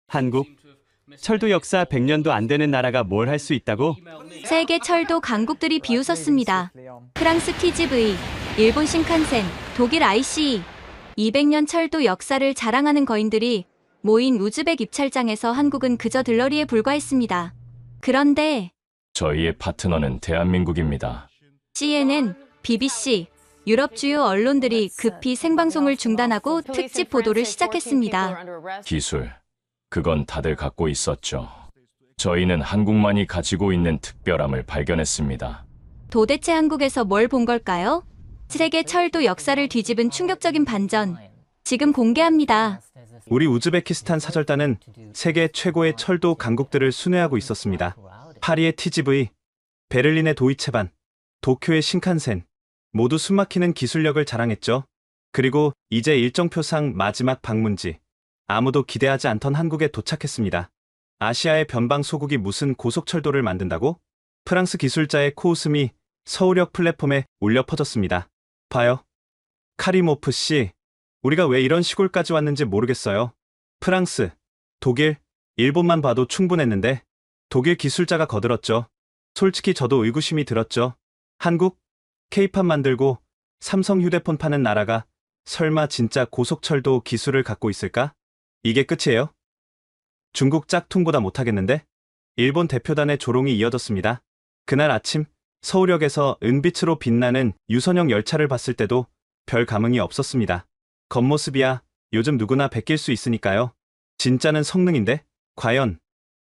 한국? 철도 역사 100년도 안 되는 나라가 뭘 할 수 있다고? 세계 철도 강국들이 비웃었습니다. 프랑스 TGV, 일본 신칸센, 독일 ICE, 200년 철도 역사를 자랑하는 거인들이 모인 우즈벡 입찰장에서 한국은 그저 들러리에 불과했습니다. 그런데 저희의 파트너는 대한민국입니다. CNN, BBC, 유럽 주요 언론들이 급히 생방송을 중단하고 특집 보도를 시작했습니다. 기술, 그건 다들 갖고 있었죠. 저희는 한국만이 가지고 있는 특별함을 발견했습니다. 도대체 한국에서 뭘 본 걸까요? 세계 철도 역사를 뒤집은 충격적인 반전. 지금 공개합니다. 우리 우즈베키스탄 사절단은 세계 최고의 철도 강국들을 순회하고 있었습니다. 파리의 TGV, 베를린의 도이체반, 도쿄의 신칸센, 모두 숨막히는 기술력을 자랑했죠. 그리고 이제 일정표상 마지막 방문지, 아무도 기대하지 않던 한국에 도착했습니다. 아시아의 변방 소국이 무슨 고속철도를 만든다고? 프랑스 기술자의 코웃음이 서울역 플랫폼에 울려 퍼졌습니다. 봐요. 카리모프 씨, 우리가 왜 이런 시골까지 왔는지 모르겠어요. 프랑스, 독일, 일본만 봐도 충분했는데 독일 기술자가 거들었죠. 솔직히 저도 의구심이 들었죠. 한국? K-팝 만들고 삼성 휴대폰 파는 나라가 설마 진짜 고속철도 기술을 갖고 있을까? 이게 끝이에요? 중국 짝퉁보다 못하겠는데? 일본 대표단의 조롱이 이어졌습니다. 그날 아침 서울역에서 은빛으로 빛나는 유선형 열차를 봤을 때도 별 감흥이 없었습니다. 겉모습이야 요즘 누구나 베낄 수 있으니까요. 진짜는 성능인데? 과연?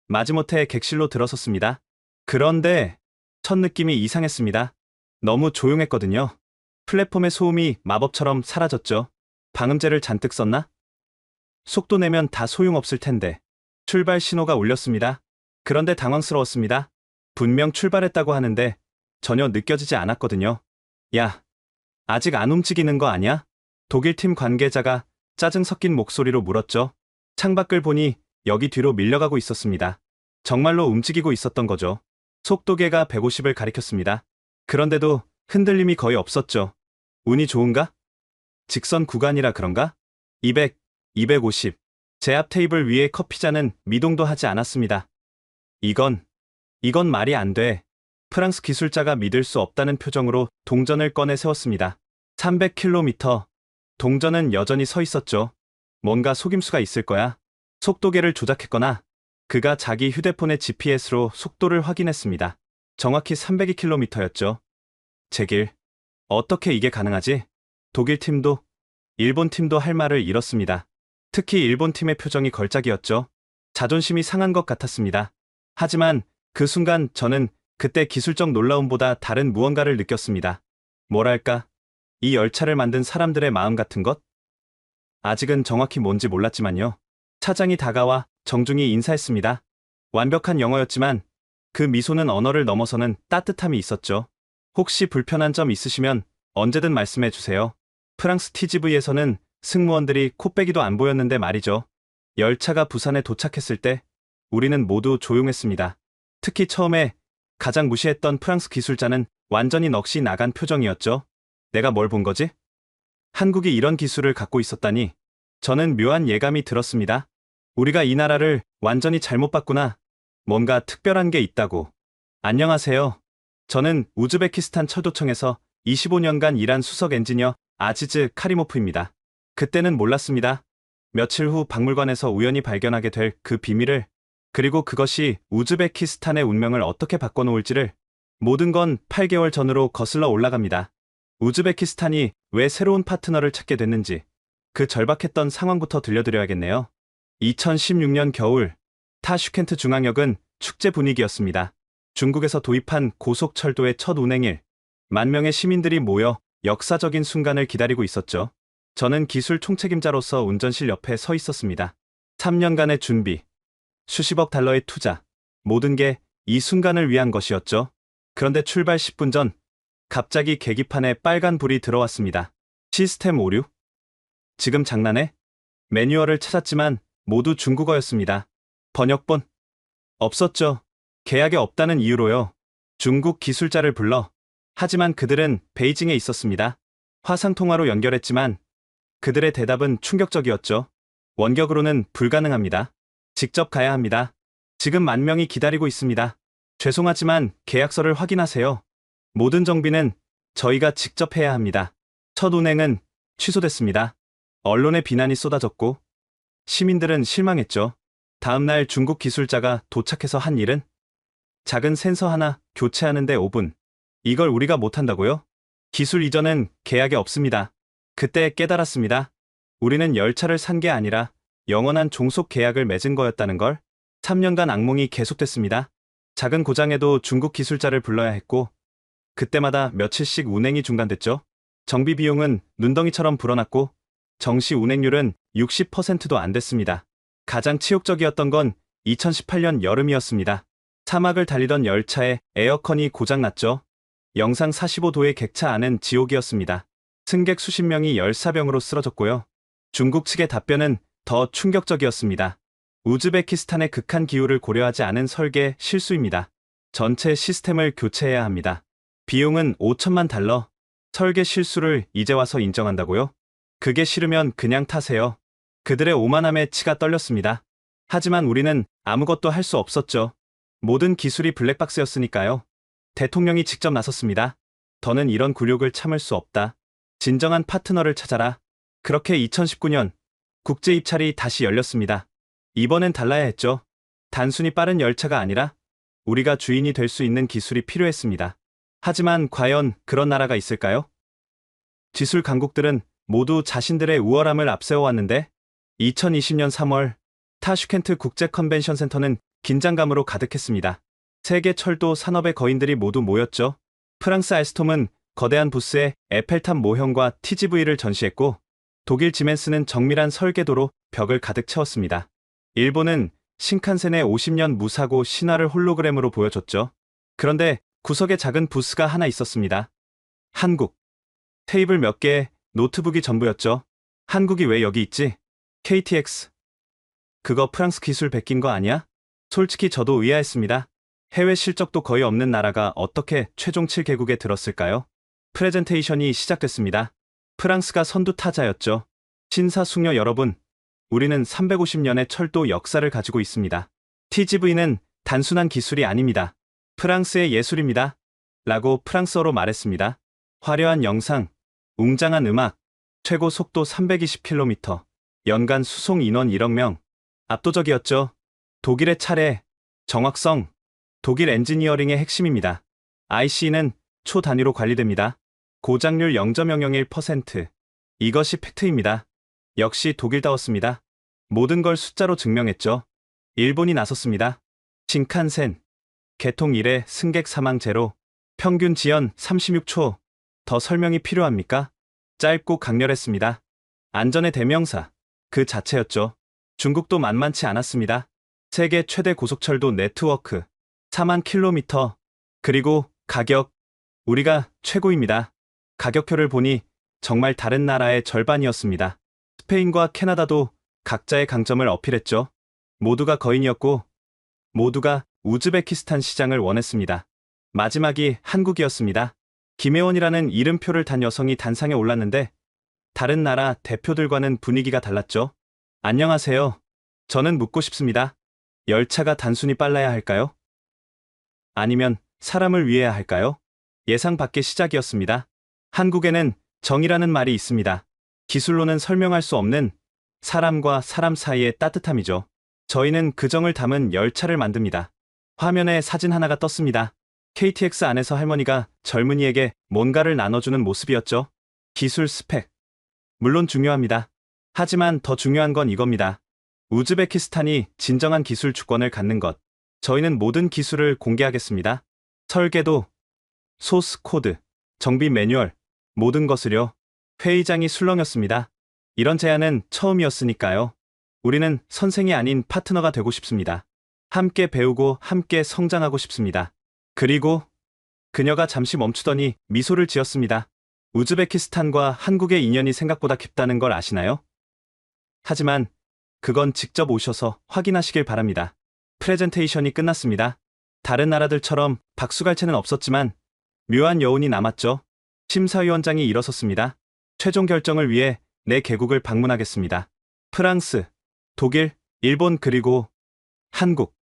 마지못해 객실로 들어섰습니다. 그런데 첫 느낌이 이상했습니다. 너무 조용했거든요. 플랫폼의 소음이 마법처럼 사라졌죠. 방음제를 잔뜩 썼나? 속도 내면 다 소용없을 텐데. 출발 신호가 울렸습니다. 그런데 당황스러웠습니다. 분명 출발했다고 하는데 전혀 느껴지지 않았거든요. 야, 아직 안 움직이는 거 아니야? 독일 팀 관계자가 짜증 섞인 목소리로 물었죠. 창밖을 보니 여기 뒤로 밀려가고 있었습니다. 정말로 움직이고 있었던 거죠. 속도계가 150을 가리켰습니다. 그런데도 흔들림이 거의 없었죠. 운이 좋은가? 직선 구간이라 그런가? 200, 250. 제 앞 테이블 위에 커피잔은 미동도 하지 않았습니다. 이건 말이 안 돼. 프랑스 기술자가 믿을 수 없다는 표정으로 동전을 꺼내 세웠습니다. 300km. 동전은 여전히 서 있었죠. 뭔가 속임수가 있을 거야. 속도계를 조작했거나 그가 자기 휴대폰의 GPS로 속도를 확인했습니다. 정확히 302km였죠. 제길. 어떻게 이게 가능하지? 독일 팀도, 일본 팀도 할 말을 잃었습니다. 특히 일본 팀의 표정이 걸작이었죠. 자존심이 상한 것 같았습니다. 하지만 그 순간 저는 그때 기술적 놀라움보다 다른 무언가를 느꼈습니다. 뭐랄까, 이 열차를 만든 사람들의 마음 같은 것? 아직은 정확히 뭔지 몰랐지만요. 차장이 다가와 정중히 인사했습니다. 완벽한 영어였지만 그 미소는 언어를 넘어서는 따뜻함이 있었죠. 혹시 불편한 점 있으시면 언제든 말씀해 주세요. 프랑스 TGV에서는 승무원들이 코빼기도 안 보였는데 말이죠. 열차가 부산에 도착했을 때 우리는 모두 조용했습니다. 특히 처음에 가장 무시했던 프랑스 기술자는 완전히 넋이 나간 표정이었죠. 내가 뭘 본 거지? 한국이 이런 기술을 갖고 있었다니. 저는 묘한 예감이 들었습니다. 우리가 이 나라를 완전히 잘못 봤구나. 뭔가 특별한 게 있다고. 안녕하세요. 저는 우즈베키스탄 철도청에서 25년간 일한 수석 엔지니어 아지즈 카리모프입니다. 그때는 몰랐습니다. 며칠 후 박물관에서 우연히 발견하게 될 그 비밀을, 그리고 그것이 우즈베키스탄의 운명을 어떻게 바꿔놓을지를. 모든 건 8개월 전으로 거슬러 올라갑니다. 우즈베키스탄이 왜 새로운 파트너를 찾게 됐는지 그 절박했던 상황부터 들려드려야겠네요. 2016년 겨울, 타슈켄트 중앙역은 축제 분위기였습니다. 중국에서 도입한 고속철도의 첫 운행일, 10,000명의 시민들이 모여 역사적인 순간을 기다리고 있었죠. 저는 기술 총책임자로서 운전실 옆에 서 있었습니다. 3년간의 준비, 수십억 달러의 투자, 모든 게 이 순간을 위한 것이었죠. 그런데 출발 10분 전, 갑자기 계기판에 빨간 불이 들어왔습니다. 시스템 오류? 지금 장난해? 매뉴얼을 찾았지만 모두 중국어였습니다. 번역본? 없었죠. 계약에 없다는 이유로요. 중국 기술자를 불러. 하지만 그들은 베이징에 있었습니다. 화상통화로 연결했지만 그들의 대답은 충격적이었죠. 원격으로는 불가능합니다. 직접 가야 합니다. 지금 10,000명이 기다리고 있습니다. 죄송하지만 계약서를 확인하세요. 모든 정비는 저희가 직접 해야 합니다. 첫 운행은 취소됐습니다. 언론의 비난이 쏟아졌고 시민들은 실망했죠. 다음날 중국 기술자가 도착해서 한 일은 작은 센서 하나 교체하는데 5분. 이걸 우리가 못한다고요? 기술 이전은 계약에 없습니다. 그때 깨달았습니다. 우리는 열차를 산 게 아니라 영원한 종속 계약을 맺은 거였다는 걸. 3년간 악몽이 계속됐습니다. 작은 고장에도 중국 기술자를 불러야 했고 그때마다 며칠씩 운행이 중단됐죠. 정비 비용은 눈덩이처럼 불어났고 정시 운행률은 60%도 안 됐습니다. 가장 치욕적이었던 건 2018년 여름이었습니다. 사막을 달리던 열차에 에어컨이 고장났죠. 영상 45도의 객차 안은 지옥이었습니다. 승객 수십 명이 열사병으로 쓰러졌고요. 중국 측의 답변은 더 충격적이었습니다. 우즈베키스탄의 극한 기후를 고려하지 않은 설계 실수입니다. 전체 시스템을 교체해야 합니다. 비용은 5천만 달러. 설계 실수를 이제 와서 인정한다고요? 그게 싫으면 그냥 타세요. 그들의 오만함에 치가 떨렸습니다. 하지만 우리는 아무것도 할 수 없었죠. 모든 기술이 블랙박스였으니까요. 대통령이 직접 나섰습니다. 더는 이런 굴욕을 참을 수 없다. 진정한 파트너를 찾아라. 그렇게 2019년 국제 입찰이 다시 열렸습니다. 이번엔 달라야 했죠. 단순히 빠른 열차가 아니라 우리가 주인이 될 수 있는 기술이 필요했습니다. 하지만 과연 그런 나라가 있을까요? 기술 강국들은 모두 자신들의 우월함을 앞세워왔는데 2020년 3월 타슈켄트 국제 컨벤션 센터는 긴장감으로 가득했습니다. 세계 철도 산업의 거인들이 모두 모였죠. 프랑스 알스톰은 거대한 부스에 에펠탑 모형과 TGV를 전시했고 독일 지멘스는 정밀한 설계도로 벽을 가득 채웠습니다. 일본은 신칸센의 50년 무사고 신화를 홀로그램으로 보여줬죠. 그런데 구석에 작은 부스가 하나 있었습니다. 한국. 테이블 몇 개에 노트북이 전부였죠. 한국이 왜 여기 있지? KTX. 그거 프랑스 기술 베낀 거 아니야? 솔직히 저도 의아했습니다. 해외 실적도 거의 없는 나라가 어떻게 최종 7개국에 들었을까요? 프레젠테이션이 시작됐습니다. 프랑스가 선두 타자였죠. 신사숙녀 여러분, 우리는 350년의 철도 역사를 가지고 있습니다. TGV는 단순한 기술이 아닙니다. 프랑스의 예술입니다. 라고 프랑스어로 말했습니다. 화려한 영상, 웅장한 음악, 최고 속도 320km, 연간 수송 인원 1억 명. 압도적이었죠. 독일의 차례, 정확성, 독일 엔지니어링의 핵심입니다. IC는 초 단위로 관리됩니다. 고장률 0.001%. 이것이 팩트입니다. 역시 독일다웠습니다. 모든 걸 숫자로 증명했죠. 일본이 나섰습니다. 신칸센. 개통 이래 승객 사망 제로. 평균 지연 36초. 더 설명이 필요합니까? 짧고 강렬했습니다. 안전의 대명사. 그 자체였죠. 중국도 만만치 않았습니다. 세계 최대 고속철도 네트워크. 4만 킬로미터. 그리고 가격. 우리가 최고입니다. 가격표를 보니 정말 다른 나라의 절반이었습니다. 스페인과 캐나다도 각자의 강점을 어필했죠. 모두가 거인이었고 모두가 우즈베키스탄 시장을 원했습니다. 마지막이 한국이었습니다. 김혜원이라는 이름표를 단 여성이 단상에 올랐는데 다른 나라 대표들과는 분위기가 달랐죠. 안녕하세요. 저는 묻고 싶습니다. 열차가 단순히 빨라야 할까요? 아니면 사람을 위해야 할까요? 예상 밖의 시작이었습니다. 한국에는 정이라는 말이 있습니다. 기술로는 설명할 수 없는 사람과 사람 사이의 따뜻함이죠. 저희는 그 정을 담은 열차를 만듭니다. 화면에 사진 하나가 떴습니다. KTX 안에서 할머니가 젊은이에게 뭔가를 나눠주는 모습이었죠. 기술 스펙. 물론 중요합니다. 하지만 더 중요한 건 이겁니다. 우즈베키스탄이 진정한 기술 주권을 갖는 것. 저희는 모든 기술을 공개하겠습니다. 설계도, 소스 코드, 정비 매뉴얼, 모든 것을요. 회의장이 술렁였습니다. 이런 제안은 처음이었으니까요. 우리는 선생이 아닌 파트너가 되고 싶습니다. 함께 배우고 함께 성장하고 싶습니다. 그리고 그녀가 잠시 멈추더니 미소를 지었습니다. 우즈베키스탄과 한국의 인연이 생각보다 깊다는 걸 아시나요? 하지만 그건 직접 오셔서 확인하시길 바랍니다. 프레젠테이션이 끝났습니다. 다른 나라들처럼 박수갈채는 없었지만 묘한 여운이 남았죠. 심사위원장이 일어섰습니다. 최종 결정을 위해 4개국을 방문하겠습니다. 프랑스, 독일, 일본 그리고 한국.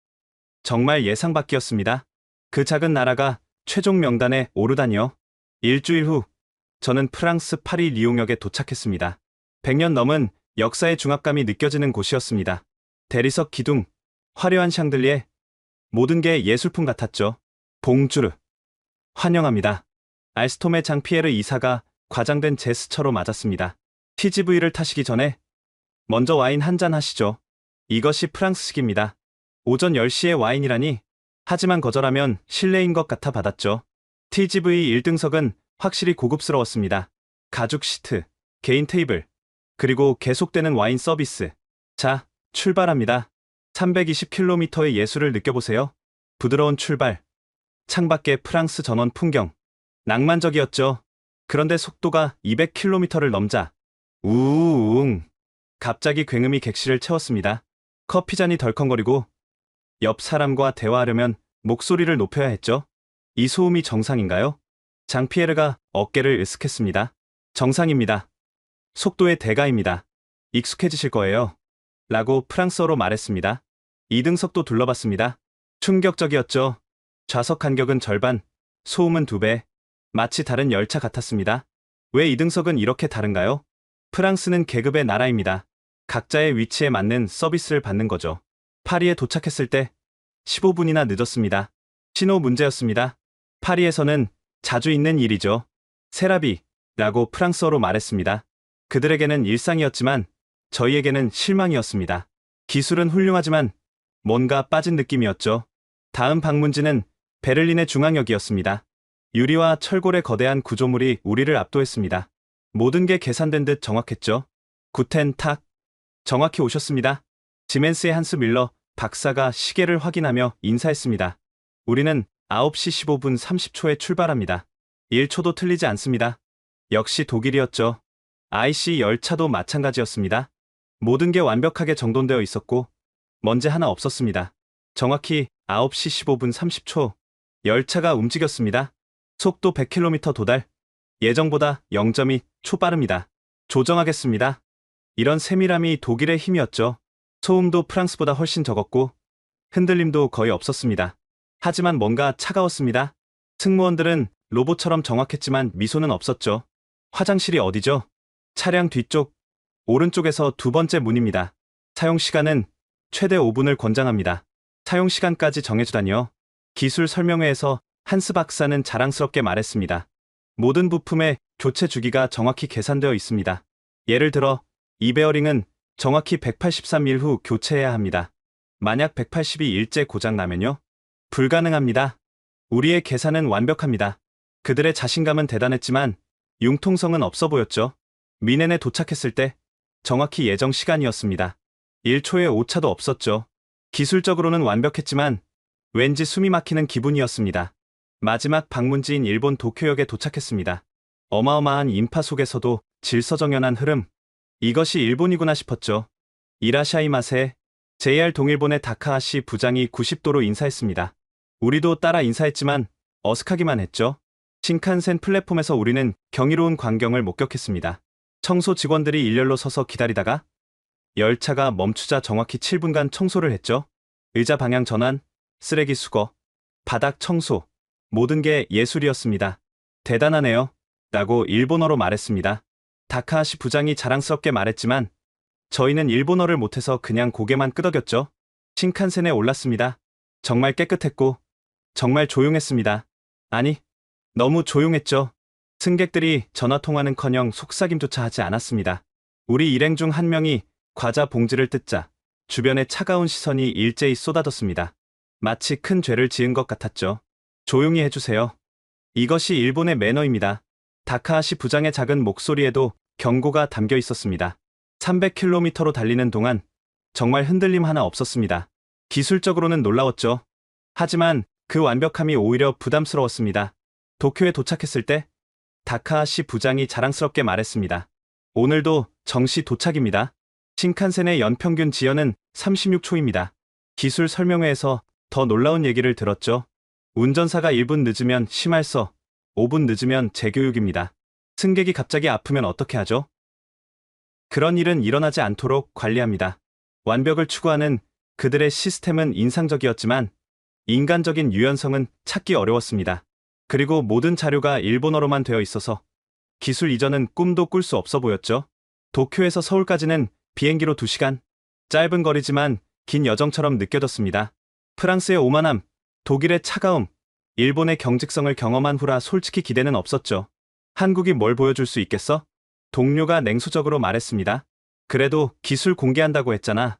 정말 예상 밖이었습니다. 그 작은 나라가 최종 명단에 오르다니요. 일주일 후 저는 프랑스 파리 리옹역에 도착했습니다. 100년 넘은 역사의 중압감이 느껴지는 곳이었습니다. 대리석 기둥, 화려한 샹들리에, 모든 게 예술품 같았죠. 봉주르. 환영합니다. 알스톰의 장피에르 이사가 과장된 제스처로 맞았습니다. TGV를 타시기 전에 먼저 와인 한 잔 하시죠. 이것이 프랑스식입니다. 오전 10시에 와인이라니. 하지만 거절하면 실례인 것 같아 받았죠. TGV 1등석은 확실히 고급스러웠습니다. 가죽 시트, 개인 테이블, 그리고 계속되는 와인 서비스. 자, 출발합니다. 320km의 예술을 느껴보세요. 부드러운 출발. 창밖의 프랑스 전원 풍경. 낭만적이었죠. 그런데 속도가 200km를 넘자 우웅. 갑자기 굉음이 객실을 채웠습니다. 커피잔이 덜컹거리고 옆 사람과 대화하려면 목소리를 높여야 했죠. 이 소음이 정상인가요? 장피에르가 어깨를 으쓱했습니다. 정상입니다. 속도의 대가입니다. 익숙해지실 거예요. 라고 프랑스어로 말했습니다. 2등석도 둘러봤습니다. 충격적이었죠. 좌석 간격은 절반, 소음은 2배. 마치 다른 열차 같았습니다. 왜 2등석은 이렇게 다른가요? 프랑스는 계급의 나라입니다. 각자의 위치에 맞는 서비스를 받는 거죠. 파리에 도착했을 때 15분이나 늦었습니다. 신호 문제였습니다. 파리에서는 자주 있는 일이죠. 세라비라고 프랑스어로 말했습니다. 그들에게는 일상이었지만 저희에게는 실망이었습니다. 기술은 훌륭하지만 뭔가 빠진 느낌이었죠. 다음 방문지는 베를린의 중앙역이었습니다. 유리와 철골의 거대한 구조물이 우리를 압도했습니다. 모든 게 계산된 듯 정확했죠. 구텐 탁. 정확히 오셨습니다. 지멘스의 한스 밀러 박사가 시계를 확인하며 인사했습니다. 우리는 9시 15분 30초에 출발합니다. 1초도 틀리지 않습니다. 역시 독일이었죠. IC 열차도 마찬가지였습니다. 모든 게 완벽하게 정돈되어 있었고 먼지 하나 없었습니다. 정확히 9시 15분 30초 열차가 움직였습니다. 속도 100km 도달. 예정보다 0.2초 빠릅니다. 조정하겠습니다. 이런 세밀함이 독일의 힘이었죠. 소음도 프랑스보다 훨씬 적었고 흔들림도 거의 없었습니다. 하지만 뭔가 차가웠습니다. 승무원들은 로봇처럼 정확했지만 미소는 없었죠. 화장실이 어디죠? 차량 뒤쪽, 오른쪽에서 두 번째 문입니다. 사용시간은 최대 5분을 권장합니다. 사용시간까지 정해주다니요. 기술 설명회에서 한스 박사는 자랑스럽게 말했습니다. 모든 부품의 교체 주기가 정확히 계산되어 있습니다. 예를 들어 이 베어링은 정확히 183일 후 교체해야 합니다. 만약 182일째 고장나면요? 불가능합니다. 우리의 계산은 완벽합니다. 그들의 자신감은 대단했지만 융통성은 없어 보였죠. 미넨에 도착했을 때 정확히 예정 시간이었습니다. 1초의 오차도 없었죠. 기술적으로는 완벽했지만 왠지 숨이 막히는 기분이었습니다. 마지막 방문지인 일본 도쿄역에 도착했습니다. 어마어마한 인파 속에서도 질서정연한 흐름. 이것이 일본이구나 싶었죠. 이라샤이마세. JR 동일본의 다카하시 부장이 90도로 인사했습니다. 우리도 따라 인사했지만 어색하기만 했죠. 신칸센 플랫폼에서 우리는 경이로운 광경을 목격했습니다. 청소 직원들이 일렬로 서서 기다리다가 열차가 멈추자 정확히 7분간 청소를 했죠. 의자 방향 전환, 쓰레기 수거, 바닥 청소, 모든 게 예술이었습니다. 대단하네요. 라고 일본어로 말했습니다. 다카하시 부장이 자랑스럽게 말했지만 저희는 일본어를 못해서 그냥 고개만 끄덕였죠. 신칸센에 올랐습니다. 정말 깨끗했고 정말 조용했습니다. 아니, 너무 조용했죠. 승객들이 전화통화는커녕 속삭임조차 하지 않았습니다. 우리 일행 중 한 명이 과자 봉지를 뜯자 주변에 차가운 시선이 일제히 쏟아졌습니다. 마치 큰 죄를 지은 것 같았죠. 조용히 해주세요. 이것이 일본의 매너입니다. 다카하시 부장의 작은 목소리에도 경고가 담겨 있었습니다. 300km로 달리는 동안 정말 흔들림 하나 없었습니다. 기술적으로는 놀라웠죠. 하지만 그 완벽함이 오히려 부담스러웠습니다. 도쿄에 도착했을 때 다카하시 부장이 자랑스럽게 말했습니다. 오늘도 정시 도착입니다. 신칸센의 연평균 지연은 36초입니다. 기술 설명회에서 더 놀라운 얘기를 들었죠. 운전사가 1분 늦으면 심할서, 5분 늦으면 재교육입니다. 승객이 갑자기 아프면 어떻게 하죠? 그런 일은 일어나지 않도록 관리합니다. 완벽을 추구하는 그들의 시스템은 인상적이었지만 인간적인 유연성은 찾기 어려웠습니다. 그리고 모든 자료가 일본어로만 되어 있어서 기술 이전은 꿈도 꿀 수 없어 보였죠. 도쿄에서 서울까지는 비행기로 2시간. 짧은 거리지만 긴 여정처럼 느껴졌습니다. 프랑스의 오만함, 독일의 차가움, 일본의 경직성을 경험한 후라 솔직히 기대는 없었죠. 한국이 뭘 보여줄 수 있겠어? 동료가 냉소적으로 말했습니다. 그래도 기술 공개한다고 했잖아.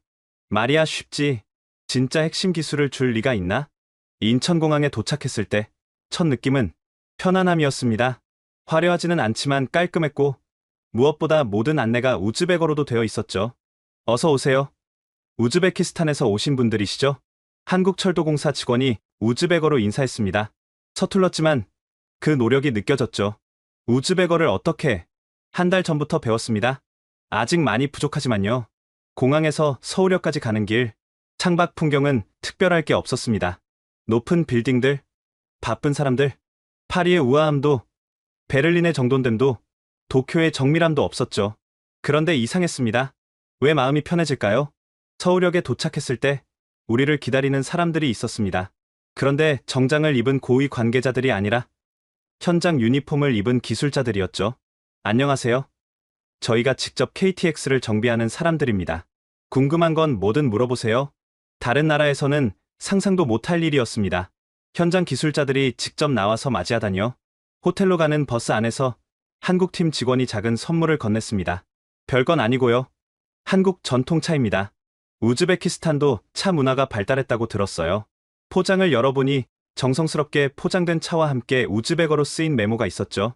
말이야 쉽지. 진짜 핵심 기술을 줄 리가 있나? 인천공항에 도착했을 때 첫 느낌은 편안함이었습니다. 화려하지는 않지만 깔끔했고 무엇보다 모든 안내가 우즈베거로도 되어 있었죠. 어서 오세요. 우즈베키스탄에서 오신 분들이시죠? 한국철도공사 직원이 우즈베거로 인사했습니다. 서툴렀지만 그 노력이 느껴졌죠. 우즈베거를 어떻게? 한 달 전부터 배웠습니다. 아직 많이 부족하지만요. 공항에서 서울역까지 가는 길, 창밖 풍경은 특별할 게 없었습니다. 높은 빌딩들, 바쁜 사람들, 파리의 우아함도, 베를린의 정돈됨도, 도쿄의 정밀함도 없었죠. 그런데 이상했습니다. 왜 마음이 편해질까요? 서울역에 도착했을 때 우리를 기다리는 사람들이 있었습니다. 그런데 정장을 입은 고위 관계자들이 아니라 현장 유니폼을 입은 기술자들이었죠. 안녕하세요. 저희가 직접 KTX를 정비하는 사람들입니다. 궁금한 건 뭐든 물어보세요. 다른 나라에서는 상상도 못할 일이었습니다. 현장 기술자들이 직접 나와서 맞이하다니요. 호텔로 가는 버스 안에서 한국팀 직원이 작은 선물을 건넸습니다. 별건 아니고요. 한국 전통차입니다. 우즈베키스탄도 차 문화가 발달했다고 들었어요. 포장을 열어보니 정성스럽게 포장된 차와 함께 우즈베거로 쓰인 메모가 있었죠.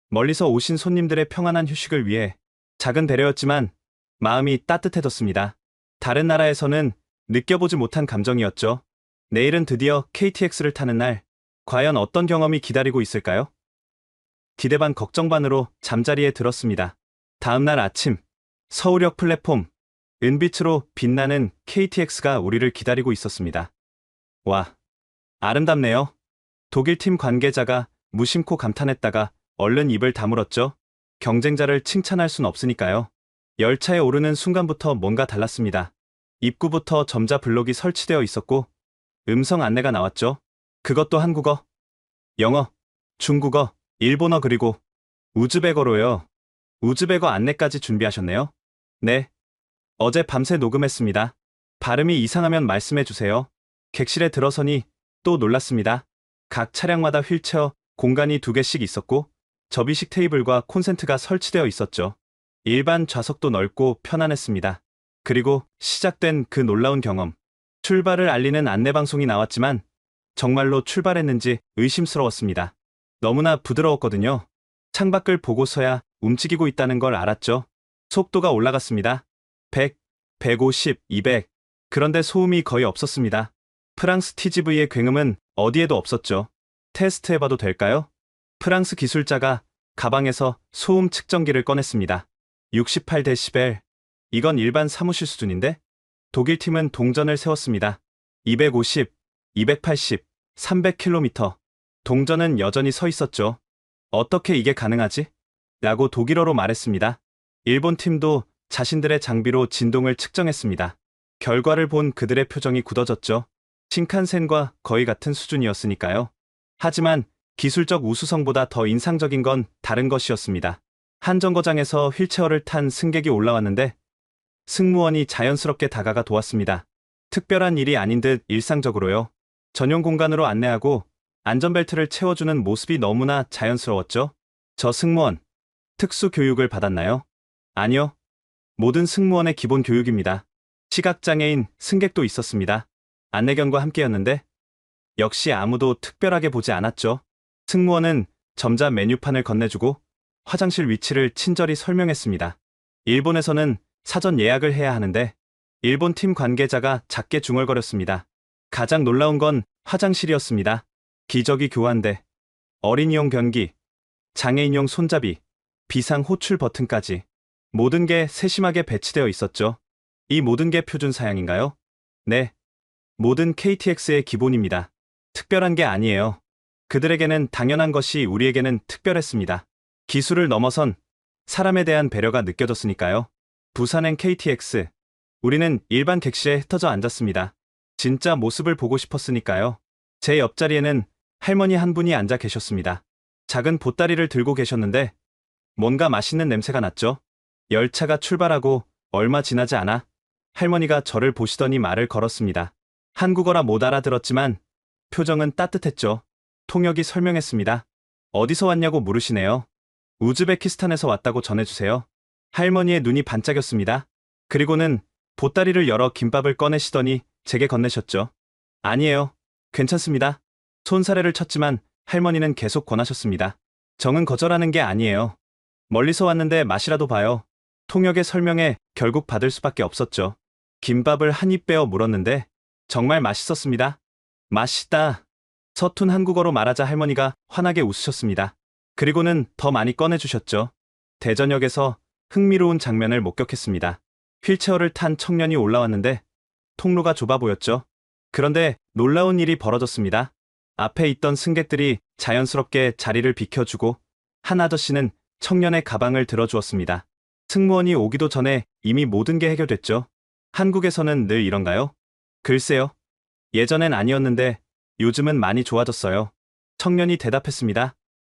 멀리서 오신 손님들의 평안한 휴식을 위해 작은 배려였지만 마음이 따뜻해졌습니다. 다른 나라에서는 느껴보지 못한 감정이었죠. 내일은 드디어 KTX를 타는 날, 과연 어떤 경험이 기다리고 있을까요? 기대 반 걱정 반으로 잠자리에 들었습니다. 다음 날 아침, 서울역 플랫폼, 은빛으로 빛나는 KTX가 우리를 기다리고 있었습니다. 와, 아름답네요. 독일팀 관계자가 무심코 감탄했다가 얼른 입을 다물었죠. 경쟁자를 칭찬할 순 없으니까요. 열차에 오르는 순간부터 뭔가 달랐습니다. 입구부터 점자 블록이 설치되어 있었고 음성 안내가 나왔죠. 그것도 한국어, 영어, 중국어, 일본어 그리고 우즈베거로요. 우즈베거 안내까지 준비하셨네요. 네. 어제 밤새 녹음했습니다. 발음이 이상하면 말씀해 주세요. 객실에 들어서니 또 놀랐습니다. 각 차량마다 휠체어, 공간이 2개씩 있었고 접이식 테이블과 콘센트가 설치되어 있었죠. 일반 좌석도 넓고 편안했습니다. 그리고 시작된 그 놀라운 경험. 출발을 알리는 안내방송이 나왔지만 정말로 출발했는지 의심스러웠습니다. 너무나 부드러웠거든요. 창밖을 보고서야 움직이고 있다는 걸 알았죠. 속도가 올라갔습니다. 100, 150, 200. 그런데 소음이 거의 없었습니다. 프랑스 TGV의 굉음은 어디에도 없었죠. 테스트해봐도 될까요? 프랑스 기술자가 가방에서 소음 측정기를 꺼냈습니다. 68데시벨. 이건 일반 사무실 수준인데? 독일 팀은 동전을 세웠습니다. 250, 280, 300km. 동전은 여전히 서 있었죠. 어떻게 이게 가능하지? 라고 독일어로 말했습니다. 일본 팀도 자신들의 장비로 진동을 측정했습니다. 결과를 본 그들의 표정이 굳어졌죠. 신칸센과 거의 같은 수준이었으니까요. 하지만 기술적 우수성보다 더 인상적인 건 다른 것이었습니다. 한 정거장에서 휠체어를 탄 승객이 올라왔는데 승무원이 자연스럽게 다가가 도왔습니다. 특별한 일이 아닌 듯 일상적으로요. 전용 공간으로 안내하고 안전벨트를 채워주는 모습이 너무나 자연스러웠죠. 저 승무원, 특수 교육을 받았나요? 아니요. 모든 승무원의 기본 교육입니다. 시각장애인 승객도 있었습니다. 안내견과 함께였는데 역시 아무도 특별하게 보지 않았죠. 승무원은 점자 메뉴판을 건네주고 화장실 위치를 친절히 설명했습니다. 일본에서는 사전 예약을 해야 하는데 일본 팀 관계자가 작게 중얼거렸습니다. 가장 놀라운 건 화장실이었습니다. 기저귀 교환대, 어린이용 변기, 장애인용 손잡이, 비상 호출 버튼까지 모든 게 세심하게 배치되어 있었죠. 이 모든 게 표준 사양인가요? 네. 모든 KTX의 기본입니다. 특별한 게 아니에요. 그들에게는 당연한 것이 우리에게는 특별했습니다. 기술을 넘어선 사람에 대한 배려가 느껴졌으니까요. 부산행 KTX, 우리는 일반 객실에 흩어져 앉았습니다. 진짜 모습을 보고 싶었으니까요. 제 옆자리에는 할머니 한 분이 앉아 계셨습니다. 작은 보따리를 들고 계셨는데 뭔가 맛있는 냄새가 났죠. 열차가 출발하고 얼마 지나지 않아 할머니가 저를 보시더니 말을 걸었습니다. 한국어라 못 알아들었지만 표정은 따뜻했죠. 통역이 설명했습니다. 어디서 왔냐고 물으시네요. 우즈베키스탄에서 왔다고 전해주세요. 할머니의 눈이 반짝였습니다. 그리고는 보따리를 열어 김밥을 꺼내시더니 제게 건네셨죠. 아니에요. 괜찮습니다. 손사래를 쳤지만 할머니는 계속 권하셨습니다. 정은 거절하는 게 아니에요. 멀리서 왔는데 맛이라도 봐요. 통역의 설명에 결국 받을 수밖에 없었죠. 김밥을 한 입 빼어 물었는데 정말 맛있었습니다. 맛있다. 서툰 한국어로 말하자 할머니가 환하게 웃으셨습니다. 그리고는 더 많이 꺼내주셨죠. 대전역에서 흥미로운 장면을 목격했습니다. 휠체어를 탄 청년이 올라왔는데 통로가 좁아 보였죠. 그런데 놀라운 일이 벌어졌습니다. 앞에 있던 승객들이 자연스럽게 자리를 비켜주고 한 아저씨는 청년의 가방을 들어주었습니다. 승무원이 오기도 전에 이미 모든 게 해결됐죠. 한국에서는 늘 이런가요? 글쎄요. 예전엔 아니었는데 요즘은 많이 좋아졌어요. 청년이 대답했습니다.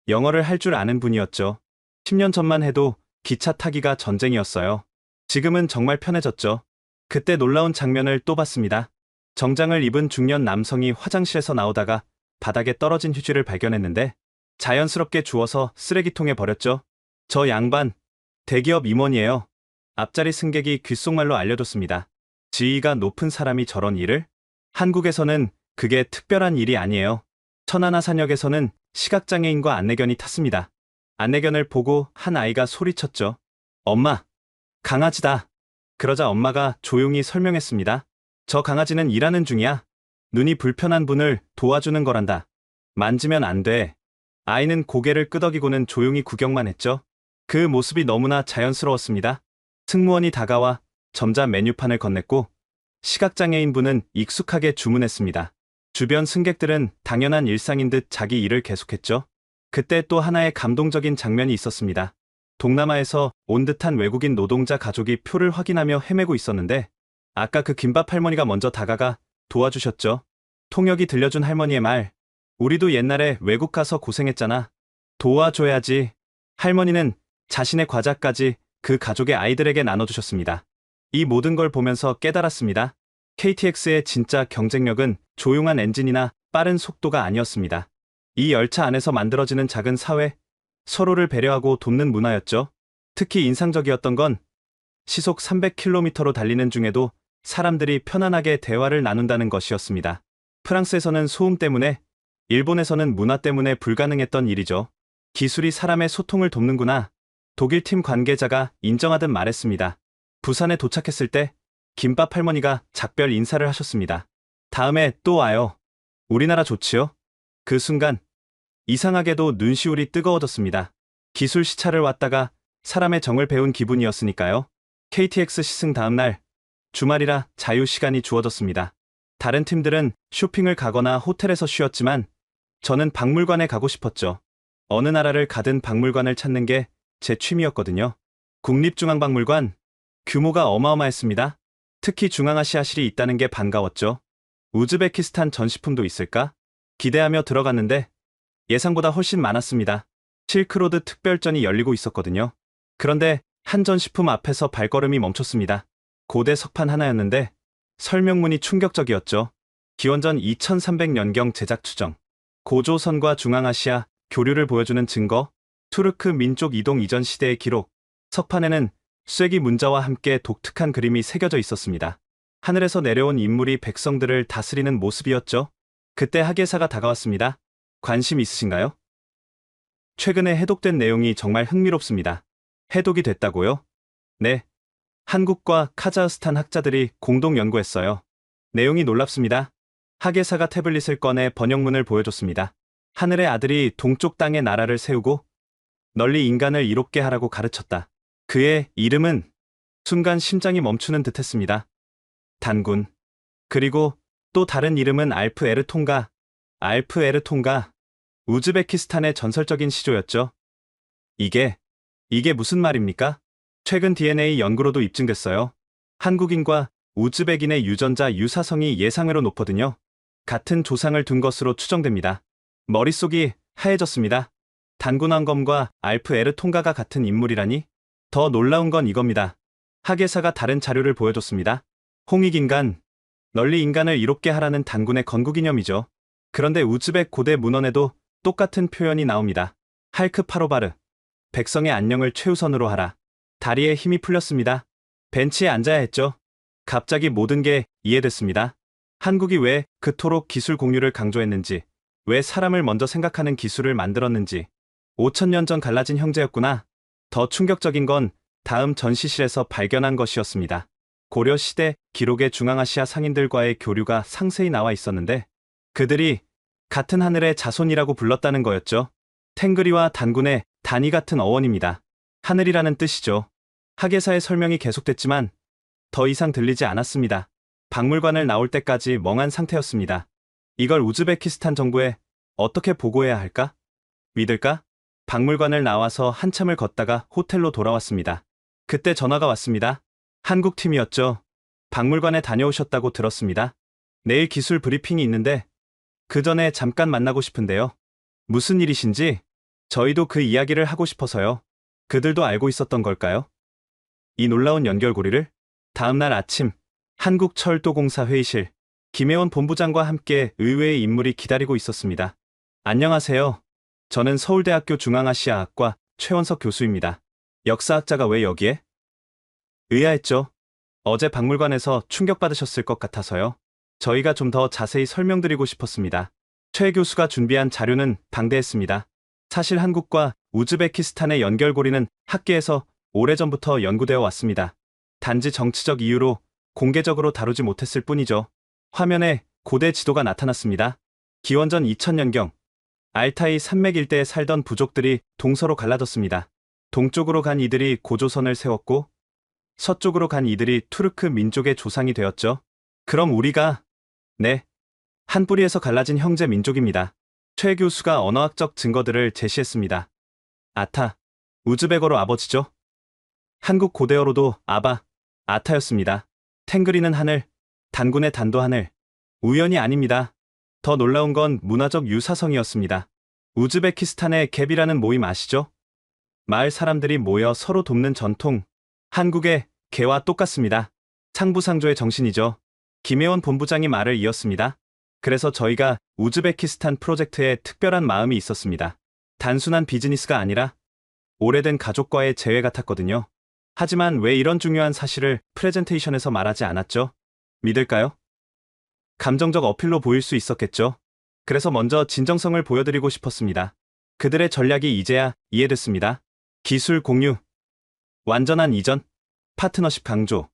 영어를 할 줄 아는 분이었죠. 10년 전만 해도 기차 타기가 전쟁이었어요. 지금은 정말 편해졌죠. 그때 놀라운 장면을 또 봤습니다. 정장을 입은 중년 남성이 화장실에서 나오다가 바닥에 떨어진 휴지를 발견했는데 자연스럽게 주워서 쓰레기통에 버렸죠. 저 양반, 대기업 임원이에요. 앞자리 승객이 귓속말로 알려줬습니다. 지위가 높은 사람이 저런 일을? 한국에서는 그게 특별한 일이 아니에요. 천안하산역에서는 시각장애인과 안내견이 탔습니다. 안내견을 보고 한 아이가 소리쳤죠. 엄마, 강아지다. 그러자 엄마가 조용히 설명했습니다. 저 강아지는 일하는 중이야. 눈이 불편한 분을 도와주는 거란다. 만지면 안 돼. 아이는 고개를 끄덕이고는 조용히 구경만 했죠. 그 모습이 너무나 자연스러웠습니다. 승무원이 다가와 점자 메뉴판을 건넸고 시각장애인 분은 익숙하게 주문했습니다. 주변 승객들은 당연한 일상인 듯 자기 일을 계속했죠. 그때 또 하나의 감동적인 장면이 있었습니다. 동남아에서 온 듯한 외국인 노동자 가족이 표를 확인하며 헤매고 있었는데 아까 그 김밥 할머니가 먼저 다가가 도와주셨죠. 통역이 들려준 할머니의 말. 우리도 옛날에 외국 가서 고생했잖아. 도와줘야지. 할머니는 자신의 과자까지 그 가족의 아이들에게 나눠주셨습니다. 이 모든 걸 보면서 깨달았습니다. KTX의 진짜 경쟁력은 조용한 엔진이나 빠른 속도가 아니었습니다. 이 열차 안에서 만들어지는 작은 사회, 서로를 배려하고 돕는 문화였죠. 특히 인상적이었던 건 시속 300km로 달리는 중에도 사람들이 편안하게 대화를 나눈다는 것이었습니다. 프랑스에서는 소음 때문에, 일본에서는 문화 때문에 불가능했던 일이죠. 기술이 사람의 소통을 돕는구나. 독일팀 관계자가 인정하듯 말했습니다. 부산에 도착했을 때 김밥 할머니가 작별 인사를 하셨습니다. 다음에 또 와요. 우리나라 좋지요? 그 순간 이상하게도 눈시울이 뜨거워졌습니다. 기술 시차를 왔다가 사람의 정을 배운 기분이었으니까요. KTX 시승 다음 날 주말이라 자유 시간이 주어졌습니다. 다른 팀들은 쇼핑을 가거나 호텔에서 쉬었지만 저는 박물관에 가고 싶었죠. 어느 나라를 가든 박물관을 찾는 게 제 취미였거든요. 국립중앙박물관, 규모가 어마어마했습니다. 특히 중앙아시아실이 있다는 게 반가웠죠. 우즈베키스탄 전시품도 있을까? 기대하며 들어갔는데 예상보다 훨씬 많았습니다. 실크로드 특별전이 열리고 있었거든요. 그런데 한 전시품 앞에서 발걸음이 멈췄습니다. 고대 석판 하나였는데 설명문이 충격적이었죠. 기원전 2300년경 제작 추정. 고조선과 중앙아시아 교류를 보여주는 증거, 투르크 민족 이동 이전 시대의 기록. 석판에는 쐐기 문자와 함께 독특한 그림이 새겨져 있었습니다. 하늘에서 내려온 인물이 백성들을 다스리는 모습이었죠. 그때 학예사가 다가왔습니다. 관심 있으신가요? 최근에 해독된 내용이 정말 흥미롭습니다. 해독이 됐다고요? 네. 한국과 카자흐스탄 학자들이 공동 연구했어요. 내용이 놀랍습니다. 학예사가 태블릿을 꺼내 번역문을 보여줬습니다. 하늘의 아들이 동쪽 땅에 나라를 세우고 널리 인간을 이롭게 하라고 가르쳤다. 그의 이름은 순간 심장이 멈추는 듯했습니다. 단군. 그리고 또 다른 이름은 알프 에르통가. 알프 에르통가. 우즈베키스탄의 전설적인 시조였죠. 이게 무슨 말입니까? 최근 DNA 연구로도 입증됐어요. 한국인과 우즈벡인의 유전자 유사성이 예상외로 높거든요. 같은 조상을 둔 것으로 추정됩니다. 머릿속이 하얘졌습니다. 단군왕검과 알프 에르통가가 같은 인물이라니? 더 놀라운 건 이겁니다. 학예사가 다른 자료를 보여줬습니다. 홍익인간, 널리 인간을 이롭게 하라는 단군의 건국이념이죠. 그런데 우즈벡 고대 문헌에도 똑같은 표현이 나옵니다. 할크 파로바르, 백성의 안녕을 최우선으로 하라. 다리에 힘이 풀렸습니다. 벤치에 앉아야 했죠. 갑자기 모든 게 이해됐습니다. 한국이 왜 그토록 기술 공유를 강조했는지, 왜 사람을 먼저 생각하는 기술을 만들었는지. 5000년 전 갈라진 형제였구나. 더 충격적인 건 다음 전시실에서 발견한 것이었습니다. 고려 시대 기록에 중앙아시아 상인들과의 교류가 상세히 나와 있었는데 그들이 같은 하늘의 자손이라고 불렀다는 거였죠. 탱그리와 단군의 단이 같은 어원입니다. 하늘이라는 뜻이죠. 학예사의 설명이 계속됐지만 더 이상 들리지 않았습니다. 박물관을 나올 때까지 멍한 상태였습니다. 이걸 우즈베키스탄 정부에 어떻게 보고해야 할까? 믿을까? 박물관을 나와서 한참을 걷다가 호텔로 돌아왔습니다. 그때 전화가 왔습니다. 한국 팀이었죠. 박물관에 다녀오셨다고 들었습니다. 내일 기술 브리핑이 있는데 그 전에 잠깐 만나고 싶은데요. 무슨 일이신지 저희도 그 이야기를 하고 싶어서요. 그들도 알고 있었던 걸까요? 이 놀라운 연결고리를? 다음날 아침 한국철도공사 회의실, 김혜원 본부장과 함께 의외의 인물이 기다리고 있었습니다. 안녕하세요. 저는 서울대학교 중앙아시아학과 최원석 교수입니다. 역사학자가 왜 여기에? 의아했죠. 어제 박물관에서 충격받으셨을 것 같아서요. 저희가 좀 더 자세히 설명드리고 싶었습니다. 최 교수가 준비한 자료는 방대했습니다. 사실 한국과 우즈베키스탄의 연결고리는 학계에서 오래전부터 연구되어 왔습니다. 단지 정치적 이유로 공개적으로 다루지 못했을 뿐이죠. 화면에 고대 지도가 나타났습니다. 기원전 2000년경 알타이 산맥 일대에 살던 부족들이 동서로 갈라졌습니다. 동쪽으로 간 이들이 고조선을 세웠고 서쪽으로 간 이들이 투르크 민족의 조상이 되었죠. 그럼 우리가 한 뿌리에서 갈라진 형제 민족입니다. 최 교수가 언어학적 증거들을 제시했습니다. 아타, 우즈벡어로 아버지죠. 한국 고대어로도 아바, 아타였습니다. 탱그리는 하늘, 단군의 단도 하늘. 우연이 아닙니다. 더 놀라운 건 문화적 유사성이었습니다. 우즈베키스탄의 갭이라는 모임 아시죠? 마을 사람들이 모여 서로 돕는 전통. 한국의 개와 똑같습니다. 상부상조의 정신이죠. 김혜원 본부장이 말을 이었습니다. 그래서 저희가 우즈베키스탄 프로젝트에 특별한 마음이 있었습니다. 단순한 비즈니스가 아니라 오래된 가족과의 재회 같았거든요. 하지만 왜 이런 중요한 사실을 프레젠테이션에서 말하지 않았죠? 믿을까요? 감정적 어필로 보일 수 있었겠죠. 그래서 먼저 진정성을 보여드리고 싶었습니다. 그들의 전략이 이제야 이해됐습니다. 기술 공유, 완전한 이전, 파트너십 강조.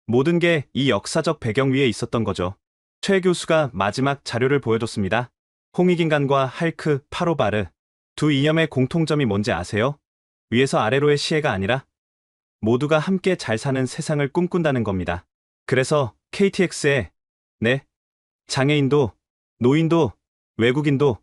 모든 게 이 역사적 배경 위에 있었던 거죠. 최 교수가 마지막 자료를 보여줬습니다. 홍익인간과 할크 파로바르. 두 이념의 공통점이 뭔지 아세요? 위에서 아래로의 시혜가 아니라 모두가 함께 잘 사는 세상을 꿈꾼다는 겁니다. 그래서 KTX에 장애인도, 노인도, 외국인도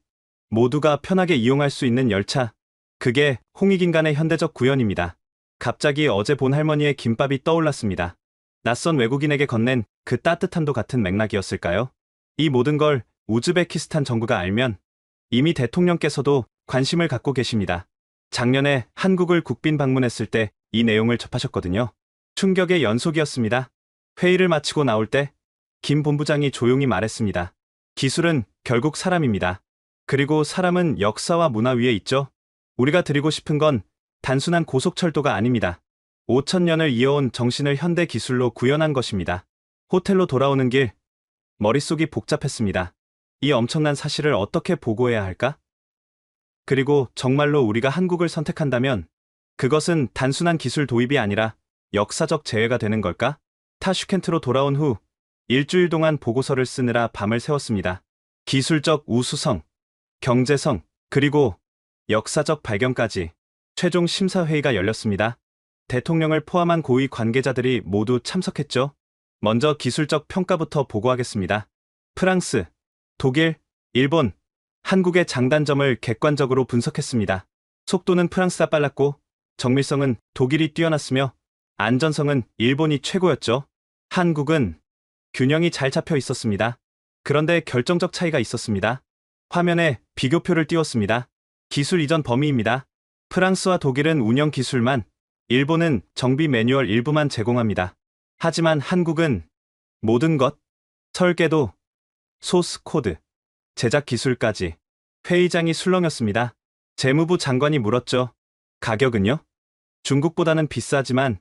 모두가 편하게 이용할 수 있는 열차. 그게 홍익인간의 현대적 구현입니다. 갑자기 어제 본 할머니의 김밥이 떠올랐습니다. 낯선 외국인에게 건넨 그 따뜻함도 같은 맥락이었을까요? 이 모든 걸 우즈베키스탄 정부가 알면 이미 대통령께서도 관심을 갖고 계십니다. 작년에 한국을 국빈 방문했을 때 이 내용을 접하셨거든요. 충격의 연속이었습니다. 회의를 마치고 나올 때 김 본부장이 조용히 말했습니다. 기술은 결국 사람입니다. 그리고 사람은 역사와 문화 위에 있죠. 우리가 드리고 싶은 건 단순한 고속철도가 아닙니다. 5000년을 이어온 정신을 현대 기술로 구현한 것입니다. 호텔로 돌아오는 길, 머릿속이 복잡했습니다. 이 엄청난 사실을 어떻게 보고해야 할까? 그리고 정말로 우리가 한국을 선택한다면 그것은 단순한 기술 도입이 아니라 역사적 재해가 되는 걸까? 타슈켄트로 돌아온 후 일주일 동안 보고서를 쓰느라 밤을 새웠습니다. 기술적 우수성, 경제성, 그리고 역사적 발견까지. 최종 심사회의가 열렸습니다. 대통령을 포함한 고위 관계자들이 모두 참석했죠. 먼저 기술적 평가부터 보고하겠습니다. 프랑스, 독일, 일본, 한국의 장단점을 객관적으로 분석했습니다. 속도는 프랑스가 빨랐고 정밀성은 독일이 뛰어났으며 안전성은 일본이 최고였죠. 한국은 균형이 잘 잡혀 있었습니다. 그런데 결정적 차이가 있었습니다. 화면에 비교표를 띄웠습니다. 기술 이전 범위입니다. 프랑스와 독일은 운영 기술만, 일본은 정비 매뉴얼 일부만 제공합니다. 하지만 한국은 모든 것, 설계도, 소스 코드, 제작 기술까지. 회의장이 술렁였습니다. 재무부 장관이 물었죠. 가격은요? 중국보다는 비싸지만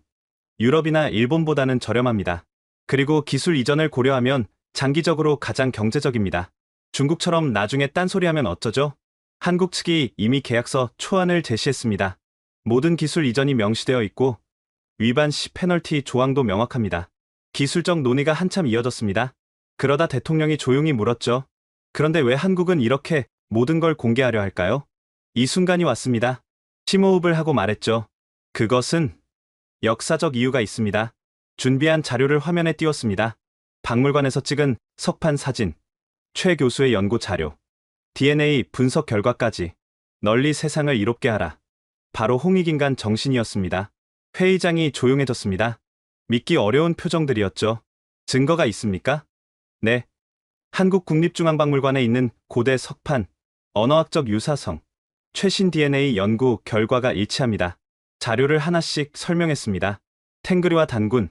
유럽이나 일본보다는 저렴합니다. 그리고 기술 이전을 고려하면 장기적으로 가장 경제적입니다. 중국처럼 나중에 딴소리하면 어쩌죠? 한국 측이 이미 계약서 초안을 제시했습니다. 모든 기술 이전이 명시되어 있고 위반 시 페널티 조항도 명확합니다. 기술적 논의가 한참 이어졌습니다. 그러다 대통령이 조용히 물었죠. 그런데 왜 한국은 이렇게 모든 걸 공개하려 할까요? 이 순간이 왔습니다. 심호흡을 하고 말했죠. 그것은 역사적 이유가 있습니다. 준비한 자료를 화면에 띄웠습니다. 박물관에서 찍은 석판 사진, 최 교수의 연구 자료, DNA 분석 결과까지 널리 세상을 이롭게 하라. 바로 홍익인간 정신이었습니다. 회의장이 조용해졌습니다. 믿기 어려운 표정들이었죠. 증거가 있습니까? 네. 한국 국립중앙박물관에 있는 고대 석판, 언어학적 유사성, 최신 DNA 연구 결과가 일치합니다. 자료를 하나씩 설명했습니다. 탱그리와 단군,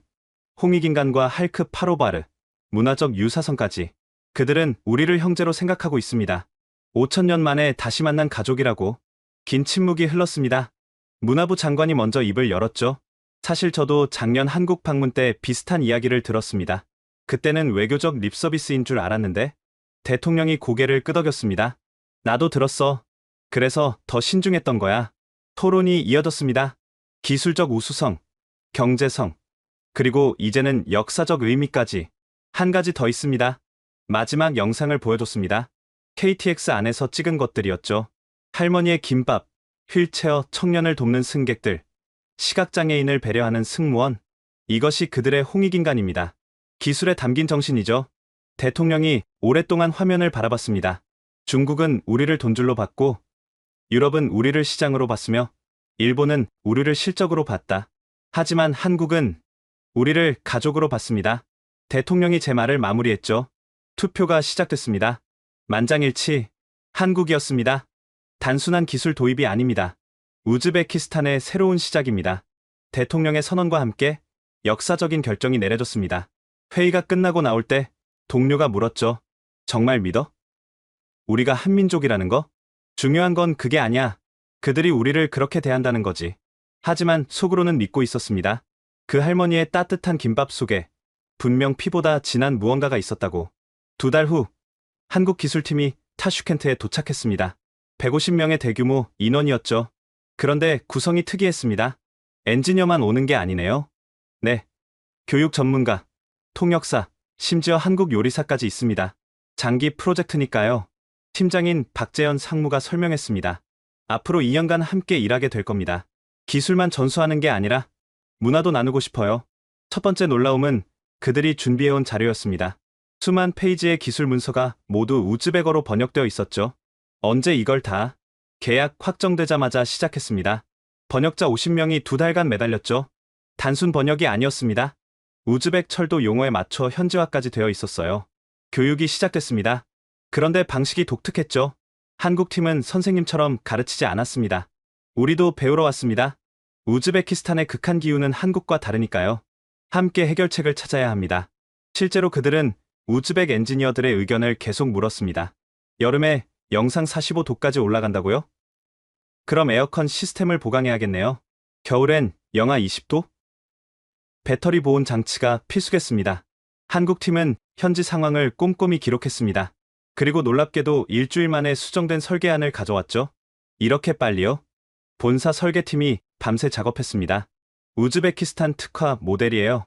홍익인간과 할크 파로바르, 문화적 유사성까지. 그들은 우리를 형제로 생각하고 있습니다. 5,000년 만에 다시 만난 가족이라고. 긴 침묵이 흘렀습니다. 문화부 장관이 먼저 입을 열었죠. 사실 저도 작년 한국 방문 때 비슷한 이야기를 들었습니다. 그때는 외교적 립서비스인 줄 알았는데 대통령이 고개를 끄덕였습니다. 나도 들었어. 그래서 더 신중했던 거야. 토론이 이어졌습니다. 기술적 우수성, 경제성, 그리고 이제는 역사적 의미까지. 한 가지 더 있습니다. 마지막 영상을 보여줬습니다. KTX 안에서 찍은 것들이었죠. 할머니의 김밥, 휠체어 청년을 돕는 승객들, 시각장애인을 배려하는 승무원. 이것이 그들의 홍익인간입니다. 기술에 담긴 정신이죠. 대통령이 오랫동안 화면을 바라봤습니다. 중국은 우리를 돈줄로 봤고, 유럽은 우리를 시장으로 봤으며, 일본은 우리를 실적으로 봤다. 하지만 한국은 우리를 가족으로 봤습니다. 대통령이 제 말을 마무리했죠. 투표가 시작됐습니다. 만장일치, 한국이었습니다. 단순한 기술 도입이 아닙니다. 우즈베키스탄의 새로운 시작입니다. 대통령의 선언과 함께 역사적인 결정이 내려졌습니다. 회의가 끝나고 나올 때 동료가 물었죠. 정말 믿어? 우리가 한민족이라는 거? 중요한 건 그게 아니야. 그들이 우리를 그렇게 대한다는 거지. 하지만 속으로는 믿고 있었습니다. 그 할머니의 따뜻한 김밥 속에 분명 피보다 진한 무언가가 있었다고. 2달 후 한국 기술팀이 타슈켄트에 도착했습니다. 150명의 대규모 인원이었죠. 그런데 구성이 특이했습니다. 엔지니어만 오는 게 아니네요. 네. 교육 전문가, 통역사, 심지어 한국 요리사까지 있습니다. 장기 프로젝트니까요. 팀장인 박재현 상무가 설명했습니다. 앞으로 2년간 함께 일하게 될 겁니다. 기술만 전수하는 게 아니라 문화도 나누고 싶어요. 첫 번째 놀라움은 그들이 준비해온 자료였습니다. 수만 페이지의 기술 문서가 모두 우즈베거로 번역되어 있었죠. 언제 이걸 다? 계약 확정되자마자 시작했습니다. 번역자 50명이 2달간 매달렸죠. 단순 번역이 아니었습니다. 우즈벡 철도 용어에 맞춰 현지화까지 되어 있었어요. 교육이 시작됐습니다. 그런데 방식이 독특했죠. 한국 팀은 선생님처럼 가르치지 않았습니다. 우리도 배우러 왔습니다. 우즈베키스탄의 극한 기후는 한국과 다르니까요. 함께 해결책을 찾아야 합니다. 실제로 그들은 우즈벡 엔지니어들의 의견을 계속 물었습니다. 여름에 영상 45도까지 올라간다고요? 그럼 에어컨 시스템을 보강해야겠네요. 겨울엔 영하 20도? 배터리 보온 장치가 필수겠습니다. 한국 팀은 현지 상황을 꼼꼼히 기록했습니다. 그리고 놀랍게도 일주일 만에 수정된 설계안을 가져왔죠. 이렇게 빨리요? 본사 설계팀이 밤새 작업했습니다. 우즈베키스탄 특화 모델이에요.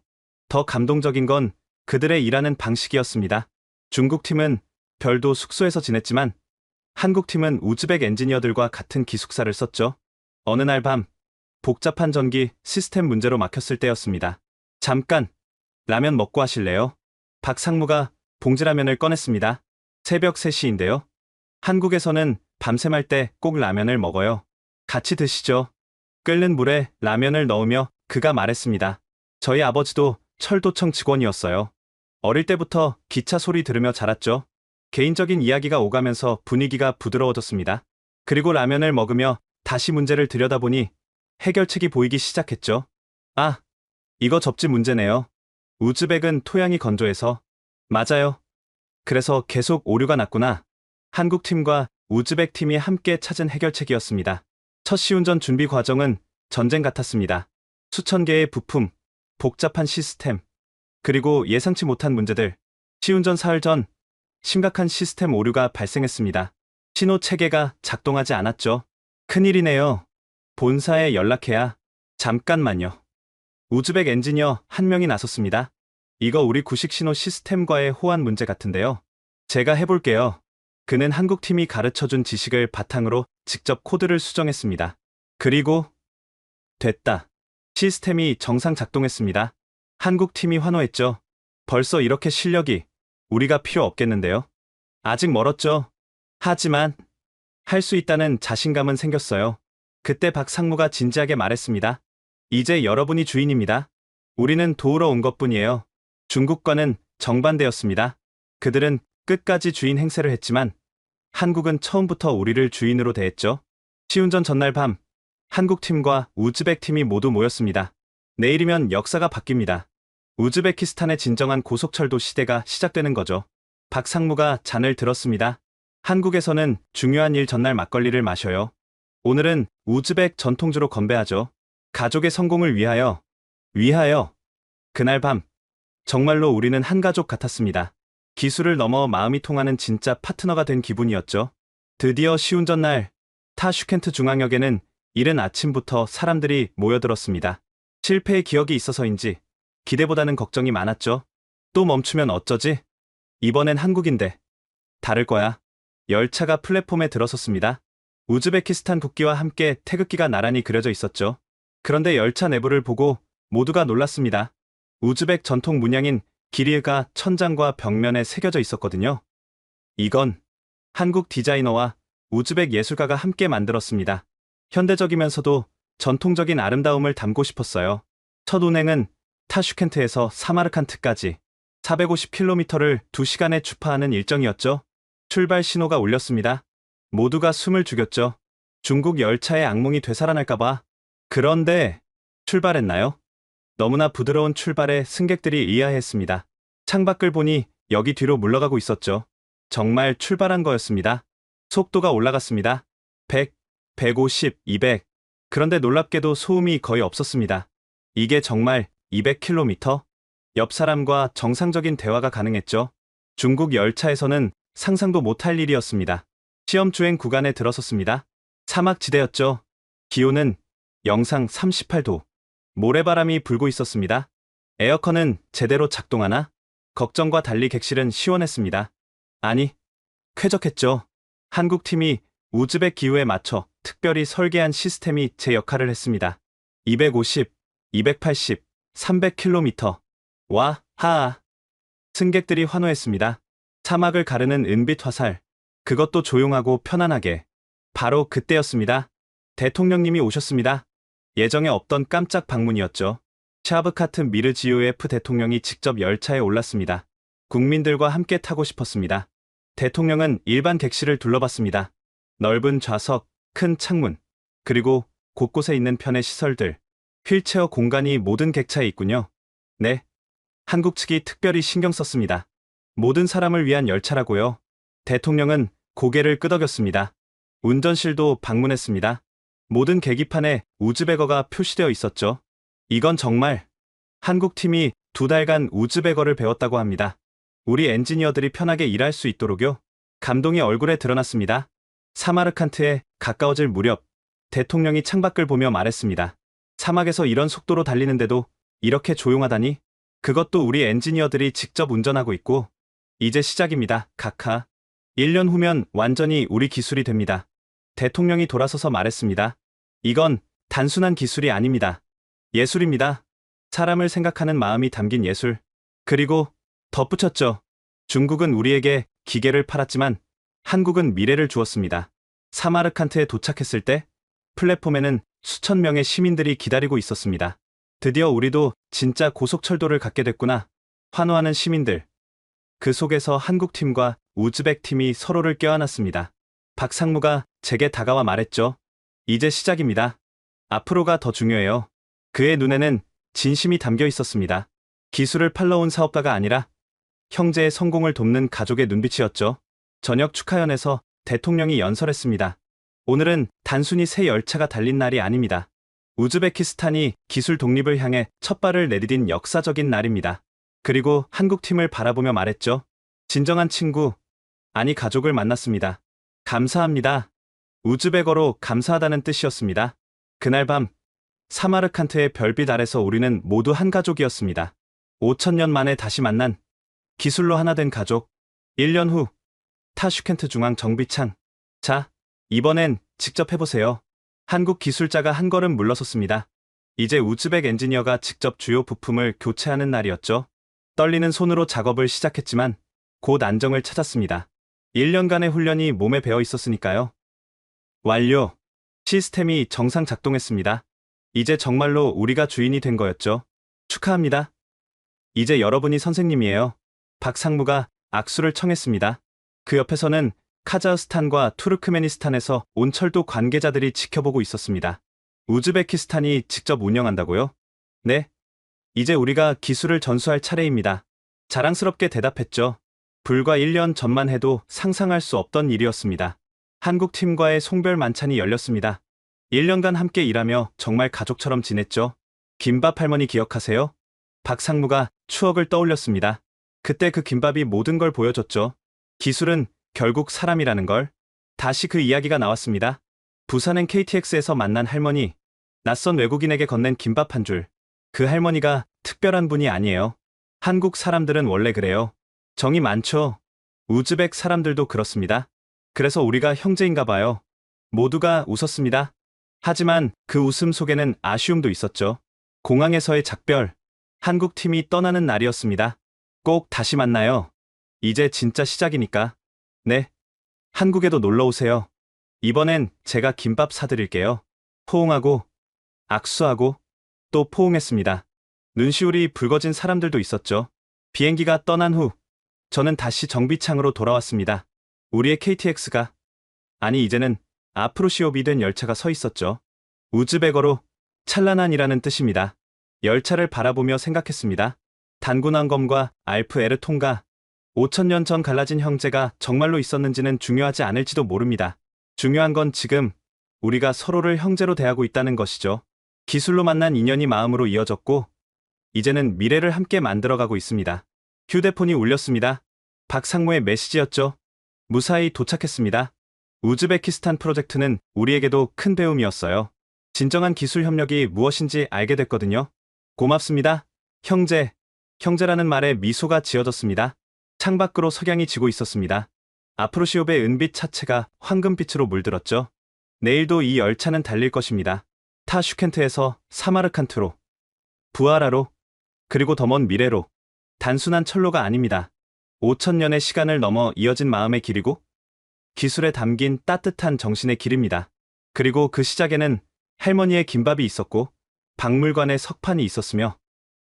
더 감동적인 건 그들의 일하는 방식이었습니다. 중국 팀은 별도 숙소에서 지냈지만 한국 팀은 우즈벡 엔지니어들과 같은 기숙사를 썼죠. 어느 날 밤, 복잡한 전기 시스템 문제로 막혔을 때였습니다. 잠깐, 라면 먹고 하실래요? 박 상무가 봉지라면을 꺼냈습니다. 새벽 3시인데요. 한국에서는 밤샘할 때 꼭 라면을 먹어요. 같이 드시죠. 끓는 물에 라면을 넣으며 그가 말했습니다. 저희 아버지도 철도청 직원이었어요. 어릴 때부터 기차 소리 들으며 자랐죠. 개인적인 이야기가 오가면서 분위기가 부드러워졌습니다. 그리고 라면을 먹으며 다시 문제를 들여다보니 해결책이 보이기 시작했죠. 아, 이거 접지 문제네요. 우즈벡은 토양이 건조해서. 맞아요. 그래서 계속 오류가 났구나. 한국 팀과 우즈벡 팀이 함께 찾은 해결책이었습니다. 첫 시운전 준비 과정은 전쟁 같았습니다. 수천 개의 부품, 복잡한 시스템, 그리고 예상치 못한 문제들. 시운전 사흘 전 심각한 시스템 오류가 발생했습니다. 신호 체계가 작동하지 않았죠. 큰일이네요. 본사에 연락해야. 잠깐만요. 우즈벡 엔지니어 한 명이 나섰습니다. 이거 우리 구식 신호 시스템과의 호환 문제 같은데요. 제가 해볼게요. 그는 한국 팀이 가르쳐준 지식을 바탕으로 직접 코드를 수정했습니다. 그리고 됐다. 시스템이 정상 작동했습니다. 한국 팀이 환호했죠. 벌써 이렇게 실력이 우리가 필요 없겠는데요. 아직 멀었죠. 하지만 할 수 있다는 자신감은 생겼어요. 그때 박 상무가 진지하게 말했습니다. 이제 여러분이 주인입니다. 우리는 도우러 온 것뿐이에요. 중국과는 정반대였습니다. 그들은 끝까지 주인 행세를 했지만 한국은 처음부터 우리를 주인으로 대했죠. 시운전 전날 밤 한국 팀과 우즈벡 팀이 모두 모였습니다. 내일이면 역사가 바뀝니다. 우즈베키스탄의 진정한 고속철도 시대가 시작되는 거죠. 박 상무가 잔을 들었습니다. 한국에서는 중요한 일 전날 막걸리를 마셔요. 오늘은 우즈벡 전통주로 건배하죠. 가족의 성공을 위하여. 그날 밤 정말로 우리는 한 가족 같았습니다. 기술을 넘어 마음이 통하는 진짜 파트너가 된 기분이었죠. 드디어 시운전 날 타슈켄트 중앙역에는 이른 아침부터 사람들이 모여들었습니다. 실패의 기억이 있어서인지 기대보다는 걱정이 많았죠. 또 멈추면 어쩌지? 이번엔 한국인데. 다를 거야. 열차가 플랫폼에 들어섰습니다. 우즈베키스탄 국기와 함께 태극기가 나란히 그려져 있었죠. 그런데 열차 내부를 보고 모두가 놀랐습니다. 우즈벡 전통 문양인 기리가 천장과 벽면에 새겨져 있었거든요. 이건 한국 디자이너와 우즈벡 예술가가 함께 만들었습니다. 현대적이면서도 전통적인 아름다움을 담고 싶었어요. 첫 운행은 타슈켄트에서 사마르칸트까지 450km를 2시간에 주파하는 일정이었죠. 출발 신호가 울렸습니다. 모두가 숨을 죽였죠. 중국 열차의 악몽이 되살아날까봐. 그런데 출발했나요? 너무나 부드러운 출발에 승객들이 의아해했습니다. 창밖을 보니 여기 뒤로 물러가고 있었죠. 정말 출발한 거였습니다. 속도가 올라갔습니다. 100, 150, 200. 그런데 놀랍게도 소음이 거의 없었습니다. 이게 정말 200km? 옆 사람과 정상적인 대화가 가능했죠. 중국 열차에서는 상상도 못할 일이었습니다. 시험 주행 구간에 들어섰습니다. 사막지대였죠. 기온은 영상 38도. 모래바람이 불고 있었습니다. 에어컨은 제대로 작동하나? 걱정과 달리 객실은 시원했습니다. 아니, 쾌적했죠. 한국 팀이 우즈벡 기후에 맞춰 특별히 설계한 시스템이 제 역할을 했습니다. 250, 280, 300km. 와, 하아. 승객들이 환호했습니다. 사막을 가르는 은빛 화살. 그것도 조용하고 편안하게. 바로 그때였습니다. 대통령님이 오셨습니다. 예정에 없던 깜짝 방문이었죠. 샤브카트 미르지요예프 대통령이 직접 열차에 올랐습니다. 국민들과 함께 타고 싶었습니다. 대통령은 일반 객실을 둘러봤습니다. 넓은 좌석, 큰 창문, 그리고 곳곳에 있는 편의 시설들. 휠체어 공간이 모든 객차에 있군요. 네. 한국 측이 특별히 신경 썼습니다. 모든 사람을 위한 열차라고요. 대통령은 고개를 끄덕였습니다. 운전실도 방문했습니다. 모든 계기판에 우즈벡어가 표시되어 있었죠. 이건 정말 한국 팀이 2달간 우즈벡어를 배웠다고 합니다. 우리 엔지니어들이 편하게 일할 수 있도록요. 감동이 얼굴에 드러났습니다. 사마르칸트에 가까워질 무렵 대통령이 창밖을 보며 말했습니다. 사막에서 이런 속도로 달리는데도 이렇게 조용하다니? 그것도 우리 엔지니어들이 직접 운전하고 있고. 이제 시작입니다, 카카. 1년 후면 완전히 우리 기술이 됩니다. 대통령이 돌아서서 말했습니다. 이건 단순한 기술이 아닙니다. 예술입니다. 사람을 생각하는 마음이 담긴 예술. 그리고 덧붙였죠. 중국은 우리에게 기계를 팔았지만 한국은 미래를 주었습니다. 사마르칸트에 도착했을 때 플랫폼에는 수천 명의 시민들이 기다리고 있었습니다. 드디어 우리도 진짜 고속철도를 갖게 됐구나. 환호하는 시민들. 그 속에서 한국팀과 우즈벡팀이 서로를 껴안았습니다. 박상무가 제게 다가와 말했죠. 이제 시작입니다. 앞으로가 더 중요해요. 그의 눈에는 진심이 담겨 있었습니다. 기술을 팔러 온 사업가가 아니라 형제의 성공을 돕는 가족의 눈빛이었죠. 저녁 축하연에서 대통령이 연설했습니다. 오늘은 단순히 새 열차가 달린 날이 아닙니다. 우즈베키스탄이 기술 독립을 향해 첫 발을 내디딘 역사적인 날입니다. 그리고 한국팀을 바라보며 말했죠. 진정한 친구, 아니 가족을 만났습니다. 감사합니다. 우즈베거로 감사하다는 뜻이었습니다. 그날 밤 사마르칸트의 별빛 아래서 우리는 모두 한 가족이었습니다. 5,000년 만에 다시 만난 기술로 하나 된 가족. 1년 후 타슈켄트 중앙 정비창. 자, 이번엔 직접 해보세요. 한국 기술자가 한 걸음 물러섰습니다. 이제 우즈벡 엔지니어가 직접 주요 부품을 교체하는 날이었죠. 떨리는 손으로 작업을 시작했지만 곧 안정을 찾았습니다. 1년간의 훈련이 몸에 배어 있었으니까요. 완료. 시스템이 정상 작동했습니다. 이제 정말로 우리가 주인이 된 거였죠. 축하합니다. 이제 여러분이 선생님이에요. 박상무가 악수를 청했습니다. 그 옆에서는 카자흐스탄과 투르크메니스탄에서 온 철도 관계자들이 지켜보고 있었습니다. 우즈베키스탄이 직접 운영한다고요? 네. 이제 우리가 기술을 전수할 차례입니다. 자랑스럽게 대답했죠. 불과 1년 전만 해도 상상할 수 없던 일이었습니다. 한국 팀과의 송별 만찬이 열렸습니다. 1년간 함께 일하며 정말 가족처럼 지냈죠. 김밥 할머니 기억하세요? 박상무가 추억을 떠올렸습니다. 그때 그 김밥이 모든 걸 보여줬죠. 기술은 결국 사람이라는 걸. 다시 그 이야기가 나왔습니다. 부산 NKTX에서 만난 할머니. 낯선 외국인에게 건넨 김밥 한 줄. 그 할머니가 특별한 분이 아니에요. 한국 사람들은 원래 그래요. 정이 많죠. 우즈벡 사람들도 그렇습니다. 그래서 우리가 형제인가 봐요. 모두가 웃었습니다. 하지만 그 웃음 속에는 아쉬움도 있었죠. 공항에서의 작별. 한국 팀이 떠나는 날이었습니다. 꼭 다시 만나요. 이제 진짜 시작이니까. 네. 한국에도 놀러 오세요. 이번엔 제가 김밥 사드릴게요. 포옹하고, 악수하고, 또 포옹했습니다. 눈시울이 붉어진 사람들도 있었죠. 비행기가 떠난 후, 저는 다시 정비창으로 돌아왔습니다. 우리의 KTX가, 아니 이제는 아프로시옵이 된 열차가 서 있었죠. 우즈베거로 찬란한이라는 뜻입니다. 열차를 바라보며 생각했습니다. 단군왕검과 알프 에르통가, 5,000년 전 갈라진 형제가 정말로 있었는지는 중요하지 않을지도 모릅니다. 중요한 건 지금 우리가 서로를 형제로 대하고 있다는 것이죠. 기술로 만난 인연이 마음으로 이어졌고 이제는 미래를 함께 만들어가고 있습니다. 휴대폰이 울렸습니다. 박상무의 메시지였죠. 무사히 도착했습니다. 우즈베키스탄 프로젝트는 우리에게도 큰 배움이었어요. 진정한 기술 협력이 무엇인지 알게 됐거든요. 고맙습니다. 형제. 형제라는 말에 미소가 지어졌습니다. 창밖으로 석양이 지고 있었습니다. 아프로시옵의 은빛 차체가 황금빛으로 물들었죠. 내일도 이 열차는 달릴 것입니다. 타슈켄트에서 사마르칸트로, 부하라로, 그리고 더 먼 미래로. 단순한 철로가 아닙니다. 5,000년의 시간을 넘어 이어진 마음의 길이고 기술에 담긴 따뜻한 정신의 길입니다. 그리고 그 시작에는 할머니의 김밥이 있었고 박물관의 석판이 있었으며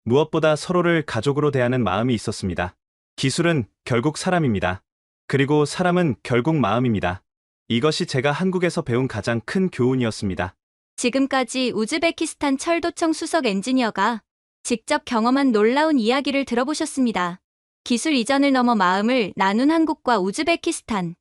무엇보다 서로를 가족으로 대하는 마음이 있었습니다. 기술은 결국 사람입니다. 그리고 사람은 결국 마음입니다. 이것이 제가 한국에서 배운 가장 큰 교훈이었습니다. 지금까지 우즈베키스탄 철도청 수석 엔지니어가 직접 경험한 놀라운 이야기를 들어보셨습니다. 기술 이전을 넘어 마음을 나눈 한국과 우즈베키스탄.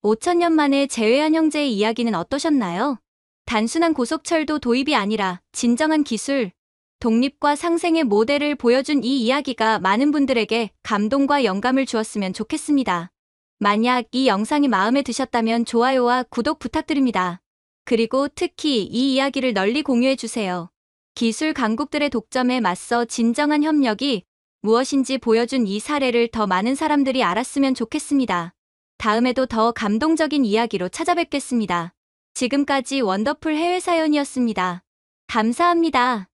5,000년 만에 재회한 형제의 이야기는 어떠셨나요? 단순한 고속철도 도입이 아니라 진정한 기술, 독립과 상생의 모델을 보여준 이 이야기가 많은 분들에게 감동과 영감을 주었으면 좋겠습니다. 만약 이 영상이 마음에 드셨다면 좋아요와 구독 부탁드립니다. 그리고 특히 이 이야기를 널리 공유해주세요. 기술 강국들의 독점에 맞서 진정한 협력이 무엇인지 보여준 이 사례를 더 많은 사람들이 알았으면 좋겠습니다. 다음에도 더 감동적인 이야기로 찾아뵙겠습니다. 지금까지 원더풀 해외 사연이었습니다. 감사합니다.